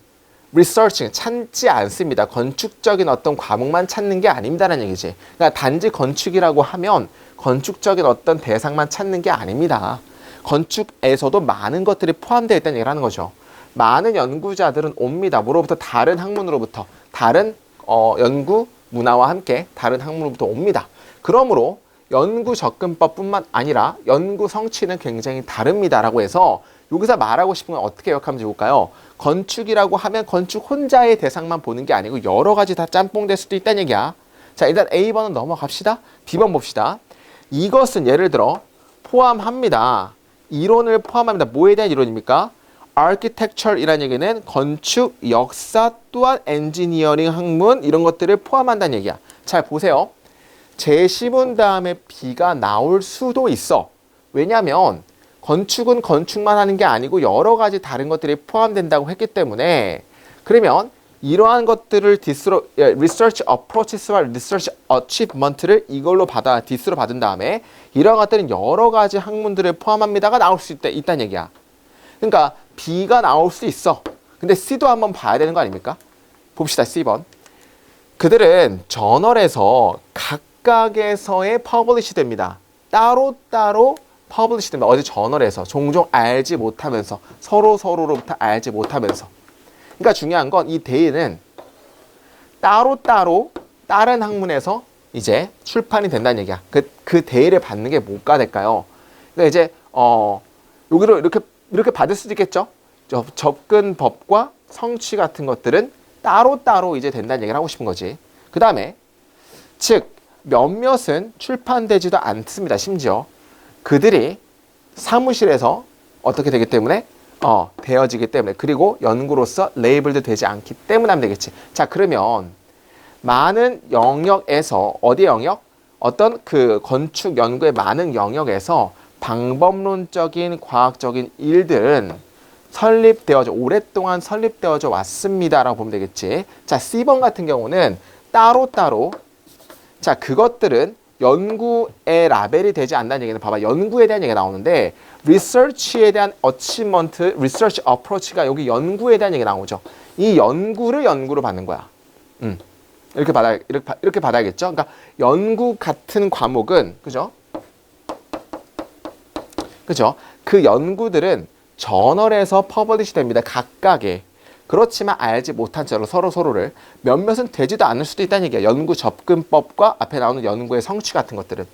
researching, 찾지 않습니다. 건축적인 어떤 과목만 찾는 게 아닙니다라는 얘기지. 그러니까 단지 건축이라고 하면 건축적인 어떤 대상만 찾는 게 아닙니다. 건축에서도 많은 것들이 포함되어 있다는 얘기를 하는 거죠. 많은 연구자들은 옵니다. 뭐로부터? 다른 학문으로부터. 다른 연구 문화와 함께 다른 학문으로부터 옵니다. 그러므로 연구 접근법뿐만 아니라 연구 성취는 굉장히 다릅니다라고 해서 여기서 말하고 싶은 건 어떻게 기억하면 좋을까요? 건축이라고 하면 건축 혼자의 대상만 보는 게 아니고 여러 가지 다 짬뽕될 수도 있다는 얘기야. 자, 일단 A번은 넘어갑시다. B번 봅시다. 이것은 예를 들어 포함합니다. 이론을 포함합니다. 뭐에 대한 이론입니까? architecture이라는 얘기는 건축, 역사 또한 엔지니어링 학문 이런 것들을 포함한다는 얘기야. 잘 보세요. 제시문 다음에 B가 나올 수도 있어. 왜냐하면 건축은 건축만 하는 게 아니고 여러 가지 다른 것들이 포함된다고 했기 때문에 그러면 이러한 것들을 research approaches와 research achievement를 이걸로 디스로 받은 다음에 이러한 것들은 여러 가지 학문들을 포함합니다가 나올 수 있다는 얘기야. 그러니까 B가 나올 수 있어. 근데 C도 한번 봐야 되는 거 아닙니까? 봅시다. C번. 그들은 저널에서 각각에서의 퍼블리시 됩니다. 따로따로 퍼블리시 됩니다. 어디 저널에서 종종 알지 못하면서 서로로부터 알지 못하면서. 그러니까 중요한 건 이 데이는 따로따로 다른 학문에서 이제 출판이 된다는 얘기야. 그 데이를 받는 게 뭐가 될까요? 그러니까 이제 여기로 이렇게 받을 수도 있겠죠. 접근법과 성취 같은 것들은 따로따로 이제 된다는 얘기를 하고 싶은 거지. 그 다음에 즉 몇몇은 출판되지도 않습니다. 심지어 그들이 사무실에서 어떻게 되기 때문에 되어지기 때문에 그리고 연구로서 레이블도 되지 않기 때문에 하면 되겠지. 자, 그러면 많은 영역에서 어디 영역? 어떤 그 건축 연구의 많은 영역에서 방법론적인 과학적인 일들은 오랫동안 설립되어져 왔습니다라고 보면 되겠지. 자, C번 같은 경우는 따로따로 자, 그것들은 연구에 라벨이 되지 않는다는 얘기는 봐봐. 연구에 대한 얘기가 나오는데 research에 대한 achievement, research approach가 여기 연구에 대한 얘기가 나오죠. 이 연구를 연구로 받는 거야. 이렇게 받아야겠죠. 그러니까 연구 같은 과목은 그죠? 그 연구들은 저널에서 퍼블리시 됩니다. 각각의. 그렇지만 알지 못한 채로 서로를 몇몇은 되지도 않을 수도 있다는 얘기야. 연구 접근법과 앞에 나오는 연구의 성취 같은 것들은.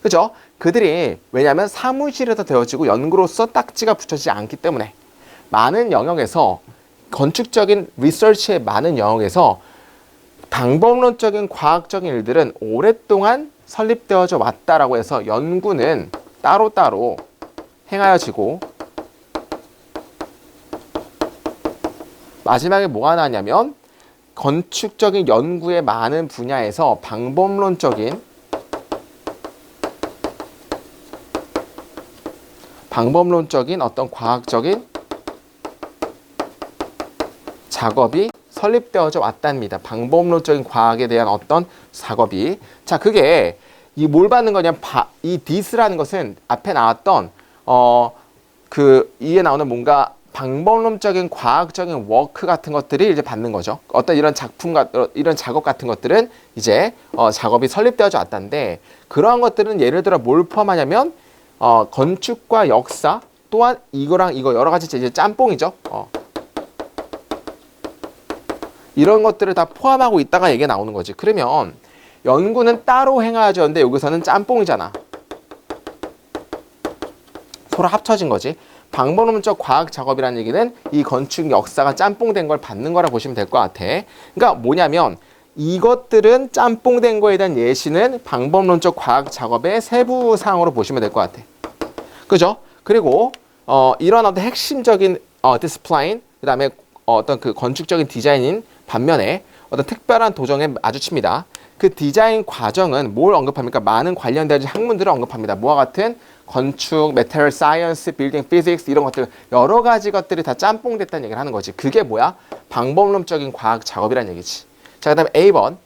그죠? 그들이 왜냐하면 사무실에서 되어지고 연구로서 딱지가 붙여지지 않기 때문에 많은 영역에서 건축적인 리서치의 많은 영역에서 방법론적인 과학적인 일들은 오랫동안 설립되어져 왔다라고 해서 연구는 따로따로 행하여지고 마지막에 뭐가 나왔냐면 건축적인 연구의 많은 분야에서 방법론적인 어떤 과학적인 작업이 설립되어져 왔답니다. 방법론적인 과학에 대한 어떤 작업이. 자, 그게 이 뭘 받는 거냐면 이 this라는 것은 앞에 나왔던 이에 나오는 뭔가 방법론적인 과학적인 워크 같은 것들이 이제 받는 거죠. 어떤 이런 이런 작업 같은 것들은 이제 작업이 설립되어져 왔다는데 그러한 것들은 예를 들어 뭘 포함하냐면 건축과 역사 또한 이거랑 이거 여러 가지 이제 짬뽕이죠. 이런 것들을 다 포함하고 있다가 얘기가 나오는 거지. 그러면 연구는 따로 행하여야 하는데 여기서는 짬뽕이잖아. 서로 합쳐진 거지. 방법론적 과학 작업이라는 얘기는 이 건축 역사가 짬뽕된 걸 받는 거라 보시면 될 것 같아. 그러니까 뭐냐면 이것들은 짬뽕된 거에 대한 예시는 방법론적 과학 작업의 세부 사항으로 보시면 될 것 같아. 그죠? 그리고 이런 어떤 핵심적인 디스플레인, 그다음에 어떤 그 건축적인 디자인인 반면에 어떤 특별한 도전에 마주칩니다. 그 디자인 과정은 뭘 언급합니까? 많은 관련된 학문들을 언급합니다. 뭐와 같은 건축, 메테리얼 사이언스, 빌딩 피직스 이런 것들 여러 가지 것들이 다 짬뽕됐다는 얘기를 하는 거지. 그게 뭐야? 방법론적인 과학 작업이라는 얘기지. 자, 그다음에 A번.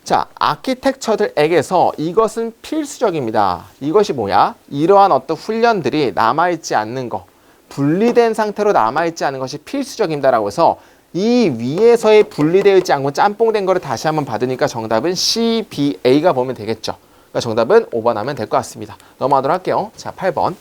자, 아키텍처들에게서 이것은 필수적입니다. 이것이 뭐야? 이러한 어떤 훈련들이 남아있지 않는 거, 분리된 상태로 남아있지 않은 것이 필수적입니다라고 해서 이 위에서의 분리되어 있지 않고 짬뽕된 거를 다시 한번 받으니까 정답은 C, B, A가 보면 되겠죠. 그러니까 정답은 5번 하면 될 것 같습니다. 넘어가도록 할게요. 자, 8번.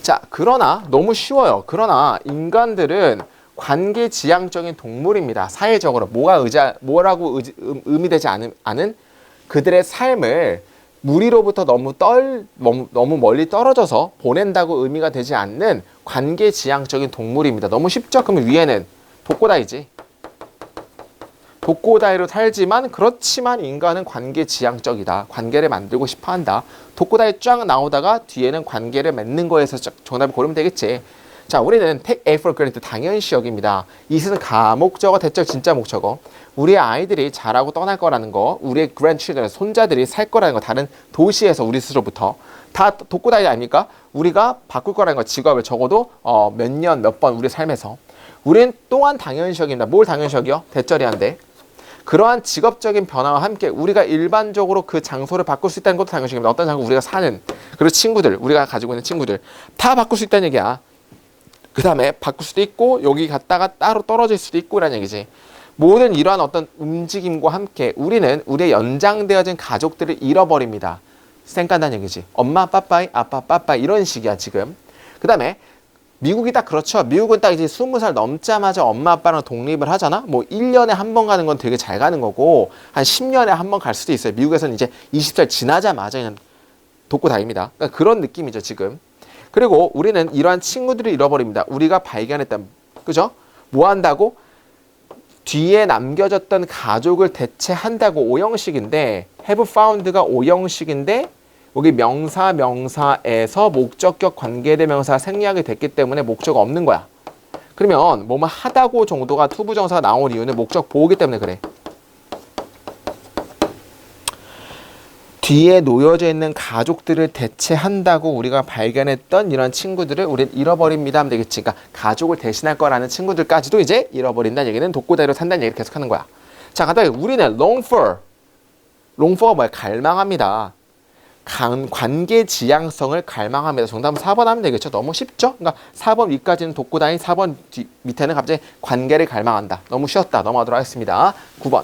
자, 그러나 너무 쉬워요. 그러나 인간들은 관계지향적인 동물입니다. 사회적으로 뭐라고 의미되지 않은 그들의 삶을 무리로부터 너무 멀리 떨어져서 보낸다고 의미가 되지 않는 관계지향적인 동물입니다. 너무 쉽죠? 그러면 위에는 독고다이지. 독고다이로 살지만 그렇지만 인간은 관계 지향적이다. 관계를 만들고 싶어 한다. 독고다이 쫙 나오다가 뒤에는 관계를 맺는 거에서 정답을 고르면 되겠지. 자, 우리는 take A for granted 당연시 여깁니다. 이것은 가목적어, 대절, 진짜 목적어. 우리의 아이들이 자라고 떠날 거라는 거, 우리의 grandchildren, 손자들이 살 거라는 거, 다른 도시에서 우리 스스로부터 다 독고다이 아닙니까? 우리가 바꿀 거라는 거, 직업을 적어도 몇 년, 몇 번 우리 삶에서. 우리는 또한 당연시 여깁니다. 뭘 당연시 여겨? 대절이한데. 그러한 직업적인 변화와 함께 우리가 일반적으로 그 장소를 바꿀 수 있다는 것도 당연시 여깁니다. 어떤 장소 우리가 사는, 그리고 친구들, 우리가 가지고 있는 친구들 다 바꿀 수 있다는 얘기야. 그 다음에 바꿀 수도 있고 여기 갔다가 따로 떨어질 수도 있고 라는 얘기지. 모든 이러한 어떤 움직임과 함께 우리는 우리의 연장되어진 가족들을 잃어버립니다. 쌩깐다는 얘기지. 엄마 빠빠이, 아빠 빠빠이 이런 식이야 지금. 그 다음에 미국이 딱 그렇죠. 미국은 딱 이제 20살 넘자마자 엄마 아빠랑 독립을 하잖아. 뭐 1년에 한 번 가는 건 되게 잘 가는 거고 한 10년에 한 번 갈 수도 있어요. 미국에서는 이제 20살 지나자마자 그냥 독고다입니다. 그러니까 그런 느낌이죠 지금. 그리고 우리는 이러한 친구들을 잃어버립니다. 우리가 발견했던, 그죠? 뭐 한다고? 뒤에 남겨졌던 가족을 대체한다고. 오형식인데 have found가 오형식인데 여기 명사에서 목적격 관계대명사가 생략이 됐기 때문에 목적어 없는 거야. 그러면 뭐뭐 하다고 정도가 투부정사가 나온 이유는 목적 보호기 때문에 그래. 뒤에 놓여져 있는 가족들을 대체한다고 우리가 발견했던 이런 친구들을 우리는 잃어버립니다 하면 되겠지. 그러니까 가족을 대신할 거라는 친구들까지도 이제 잃어버린다는 얘기는 독고다이로 산다는 얘기를 계속하는 거야. 자, 간단히 우리는 long for가 뭐야? 갈망합니다. 관계 지향성을 갈망합니다. 정답은 4번 하면 되겠죠. 너무 쉽죠? 그러니까 4번 위까지는 독고다이, 4번 밑에는 갑자기 관계를 갈망한다. 너무 쉬웠다. 넘어가도록 하겠습니다. 9번.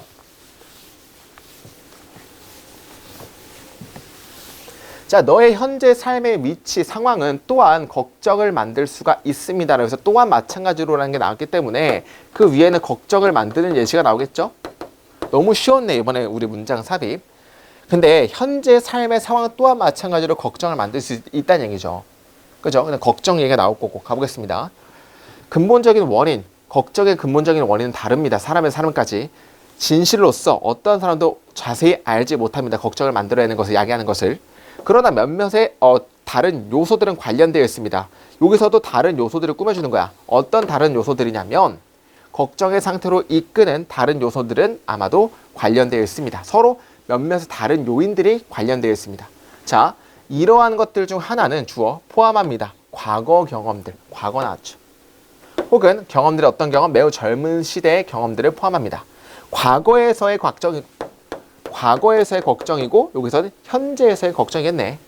자, 너의 현재 삶의 위치, 상황은 또한 걱정을 만들 수가 있습니다. 그래서 또한 마찬가지로라는 게 나왔기 때문에 그 위에는 걱정을 만드는 예시가 나오겠죠? 너무 쉬웠네, 이번에 우리 문장 삽입. 근데 현재 삶의 상황은 또한 마찬가지로 걱정을 만들 수 있다는 얘기죠. 그죠? 근데 걱정 얘기가 나올 거고 가보겠습니다. 근본적인 원인, 걱정의 근본적인 원인은 다릅니다. 사람의 삶까지. 진실로서 어떤 사람도 자세히 알지 못합니다. 걱정을 만들어내는 것을, 야기하는 것을. 그러나 몇몇의 다른 요소들은 관련되어 있습니다. 여기서도 다른 요소들을 꾸며주는 거야. 어떤 다른 요소들이냐면 걱정의 상태로 이끄는 다른 요소들은 아마도 관련되어 있습니다. 서로 몇몇의 다른 요인들이 관련되어 있습니다. 자, 이러한 것들 중 하나는 주어 포함합니다. 과거 경험들, 과거 나왔죠. 혹은 경험들의 어떤 경험, 매우 젊은 시대의 경험들을 포함합니다. 과거에서의 걱정이고 여기서는 현재에서의 걱정이겠네.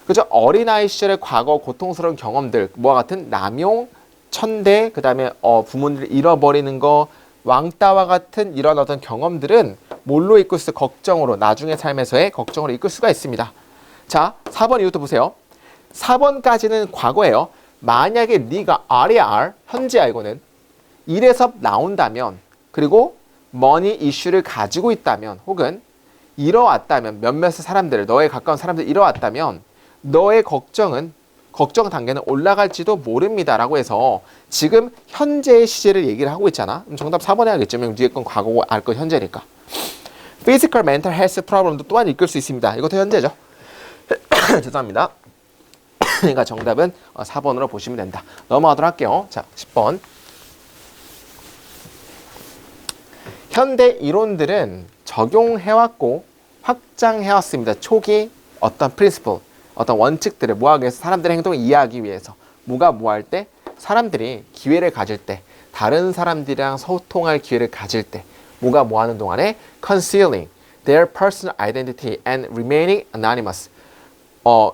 그죠? 어린아이 시절의 과거 고통스러운 경험들, 뭐와 같은 남용, 천대, 그 다음에 부모님을 잃어버리는 거, 왕따와 같은 이런 어떤 경험들은 뭘로 이끌 수, 걱정으로, 나중의 삶에서의 걱정으로 이끌 수가 있습니다. 자, 4번 이것도 보세요. 4번까지는 과거예요. 만약에 네가 RER, 현재 알고는 이래서 나온다면, 그리고 머니 이슈를 가지고 있다면, 혹은 이뤄왔다면, 몇몇의 사람들, 너의 가까운 사람들 이뤄왔다면 너의 걱정 단계는 올라갈지도 모릅니다 라고 해서 지금 현재의 시제를 얘기를 하고 있잖아. 정답 4번 해야겠죠. 뒤에 건 과거고 알 건 현재니까. Physical mental health problem도 또한 이끌 수 있습니다. 이것도 현재죠. 죄송합니다. 그러니까 정답은 4번으로 보시면 된다. 넘어가도록 할게요. 자, 10번. 현대 이론들은 적용해왔고 확장해왔습니다. 초기 어떤 프린시플, 어떤 원칙들을 뭐하기 위해서, 사람들의 행동을 이해하기 위해서. 뭐가 뭐할 때? 사람들이 기회를 가질 때, 다른 사람들이랑 소통할 기회를 가질 때, 뭐가 뭐하는 동안에 concealing their personal identity and remaining anonymous.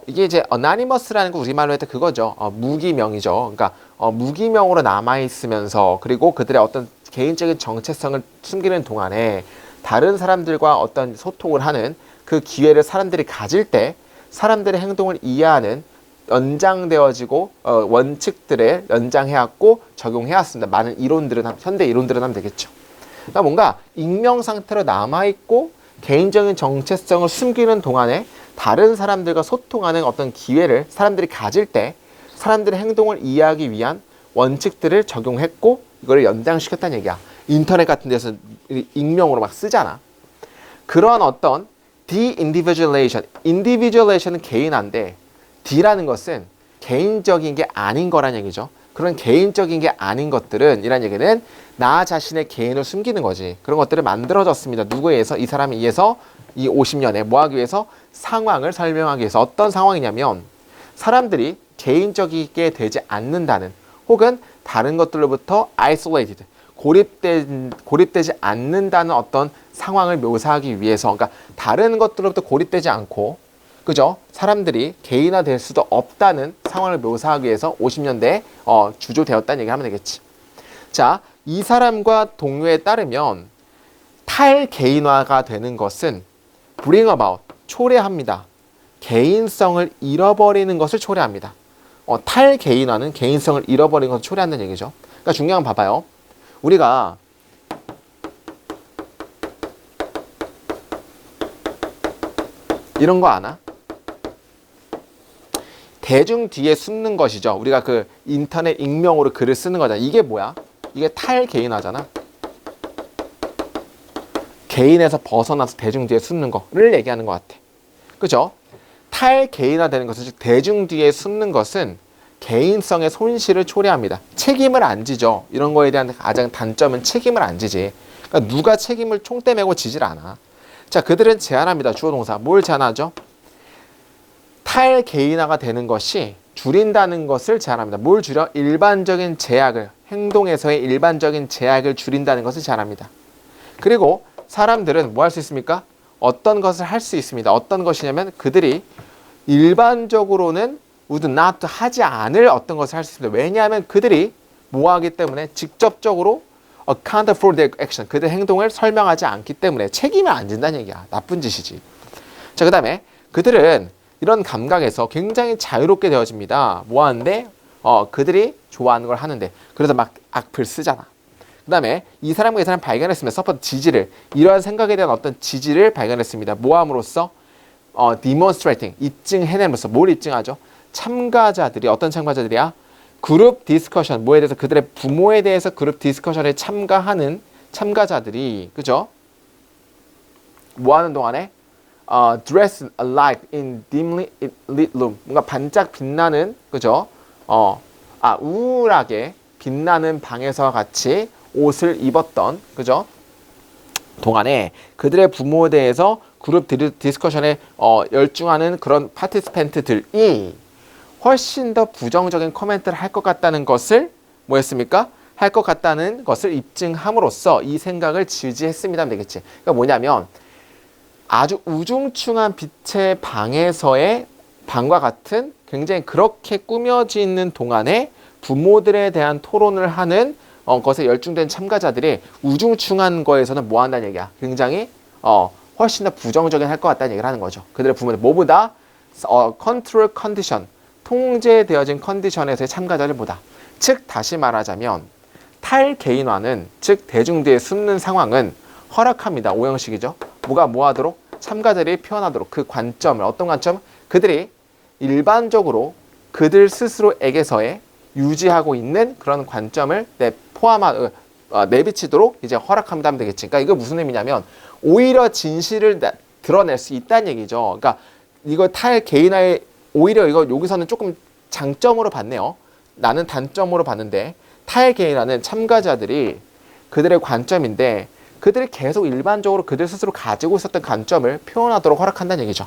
이게 이제 anonymous라는 거 우리말로 했던 그거죠. 무기명이죠. 그러니까 무기명으로 남아있으면서 그리고 그들의 어떤 개인적인 정체성을 숨기는 동안에 다른 사람들과 어떤 소통을 하는 그 기회를 사람들이 가질 때 사람들의 행동을 이해하는 연장되어지고 원칙들에 연장해왔고 적용해왔습니다. 많은 이론들은, 현대 이론들은 하면 되겠죠. 그러니까 뭔가 익명 상태로 남아있고 개인적인 정체성을 숨기는 동안에 다른 사람들과 소통하는 어떤 기회를 사람들이 가질 때 사람들의 행동을 이해하기 위한 원칙들을 적용했고 이거를 연장시켰다는 얘기야. 인터넷 같은 데서 익명으로 막 쓰잖아. 그런 어떤 de-individualization, individualization은 개인화인데 D라는 것은 개인적인 게 아닌 거란 얘기죠. 그런 개인적인 게 아닌 것들은 이란 얘기는 나 자신의 개인을 숨기는 거지. 그런 것들을 만들어졌습니다. 누구에 의해서? 이 사람에 의해서 이 50년에 뭐 하기 위해서? 상황을 설명하기 위해서. 어떤 상황이냐면 사람들이 개인적이게 되지 않는다는 혹은 다른 것들로부터 isolated, 고립되지 않는다는 어떤 상황을 묘사하기 위해서 그러니까 다른 것들로부터 고립되지 않고 그죠? 사람들이 개인화될 수도 없다는 상황을 묘사하기 위해서 50년대에 주조되었다는 얘기를 하면 되겠지. 자, 이 사람과 동료에 따르면 탈개인화가 되는 것은 bring about, 초래합니다. 개인성을 잃어버리는 것을 초래합니다. 탈개인화는 개인성을 잃어버리는 것을 초래한다는 얘기죠. 그러니까 중요한 건 봐봐요. 우리가 이런 거 아나? 대중 뒤에 숨는 것이죠. 우리가 그 인터넷 익명으로 글을 쓰는 거잖아. 이게 뭐야? 이게 탈개인화잖아. 개인에서 벗어나서 대중 뒤에 숨는 거를 얘기하는 것 같아. 그죠? 탈개인화 되는 것은, 즉 대중 뒤에 숨는 것은 개인성의 손실을 초래합니다. 책임을 안 지죠. 이런 거에 대한 가장 단점은 책임을 안 지지. 그러니까 누가 책임을 총대 메고 지질 않아. 자, 그들은 제안합니다. 주어 동사. 뭘 제안하죠? 탈개인화가 되는 것이 줄인다는 것을 제안합니다. 뭘 줄여? 일반적인 제약을, 행동에서의 일반적인 제약을 줄인다는 것을 제안합니다. 그리고 사람들은 뭐 할 수 있습니까? 어떤 것을 할 수 있습니다. 어떤 것이냐면 그들이 일반적으로는 would not 하지 않을 어떤 것을 할 수 있습니다. 왜냐하면 그들이 뭐 하기 때문에 직접적으로 account for their action, 그들의 행동을 설명하지 않기 때문에 책임을 안 진다는 얘기야. 나쁜 짓이지. 자, 그 다음에 그들은 이런 감각에서 굉장히 자유롭게 되어집니다. 뭐 하는데? 그들이 좋아하는 걸 하는데. 그래서 막 악플 쓰잖아. 그 다음에 이 사람과 이 사람 발견했습니다. 서포트 지지를. 이러한 생각에 대한 어떤 지지를 발견했습니다. 뭐 함으로써? demonstrating. 입증해냄으로써. 뭘 입증하죠? 참가자들이, 어떤 참가자들이야? 그룹 디스커션. 뭐에 대해서? 그들의 부모에 대해서 그룹 디스커션에 참가하는 참가자들이, 그죠? 뭐 하는 동안에? dress alike in dimly lit room. 뭔가 반짝 빛나는, 그죠? 우울하게 빛나는 방에서 같이 옷을 입었던, 그죠? 동안에 그들의 부모에 대해서 그룹 디스커션에 열중하는 그런 파티스펜트들이 훨씬 더 부정적인 코멘트를 할 것 같다는 것을 뭐 했습니까? 할 것 같다는 것을 입증함으로써 이 생각을 지지했습니다 하면 되겠지. 그러니까 뭐냐면 아주 우중충한 빛의 방에서의 방과 같은 굉장히 그렇게 꾸며지는 동안에 부모들에 대한 토론을 하는 것에 열중된 참가자들이 우중충한 거에서는 뭐 한다는 얘기야. 굉장히 훨씬 더 부정적인 할 것 같다는 얘기를 하는 거죠. 그들의 부모는 뭐보다 컨트롤 컨디션, 통제되어진 컨디션에서의 참가자를 보다. 즉 다시 말하자면 탈개인화는, 즉 대중 뒤에 숨는 상황은 허락합니다. 오형식이죠. 뭐가 뭐 하도록? 참가자들이 표현하도록. 그 관점을, 어떤 관점? 그들이 일반적으로 그들 스스로에게서의 유지하고 있는 그런 관점을 내비치도록 이제 허락합니다 하면 되겠지. 그러니까 이거 무슨 의미냐면 오히려 진실을 드러낼 수 있다는 얘기죠. 그러니까 이거 탈개인화의 오히려 이거 여기서는 조금 장점으로 봤네요. 나는 단점으로 봤는데 탈개인화는 참가자들이 그들의 관점인데 그들이 계속 일반적으로 그들 스스로 가지고 있었던 관점을 표현하도록 허락한다는 얘기죠.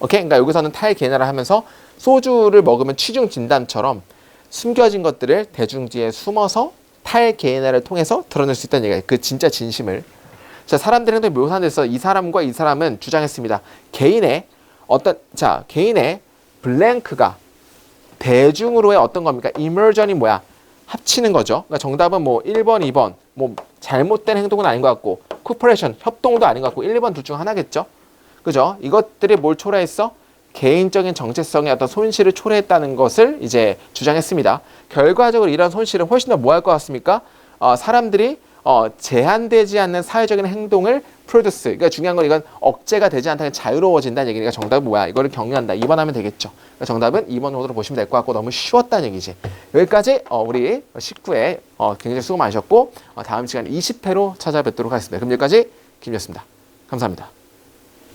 오케이? 그러니까 여기서는 탈개인화를 하면서 소주를 먹으면 취중 진담처럼 숨겨진 것들을 대중 뒤에 숨어서 탈개인화를 통해서 드러낼 수 있다는 얘기예요. 그 진짜 진심을. 자, 사람들의 행동이 묘사한 데서 이 사람과 이 사람은 주장했습니다. 개인의 블랭크가 대중으로의 어떤 겁니까? 이머전이 뭐야? 합치는 거죠. 그러니까 정답은 뭐 1번, 2번. 뭐 잘못된 행동은 아닌 것 같고 코퍼레이션, 협동도 아닌 것 같고 1, 2번 둘 중 하나겠죠. 그죠? 이것들이 뭘 초래했어? 개인적인 정체성의 어떤 손실을 초래했다는 것을 이제 주장했습니다. 결과적으로 이런 손실은 훨씬 더 뭐 할 것 같습니까? 사람들이 제한되지 않는 사회적인 행동을 produce. 그러니까 중요한 건 이건 억제가 되지 않다는 자유로워진다는 얘기니까 정답은 뭐야? 이거를 경유한다. 2번 하면 되겠죠. 그러니까 정답은 2번 정도로 보시면 될 것 같고 너무 쉬웠다는 얘기지. 여기까지 우리 19회 굉장히 수고 많으셨고 다음 시간 20회로 찾아뵙도록 하겠습니다. 그럼 여기까지 김이었습니다. 감사합니다.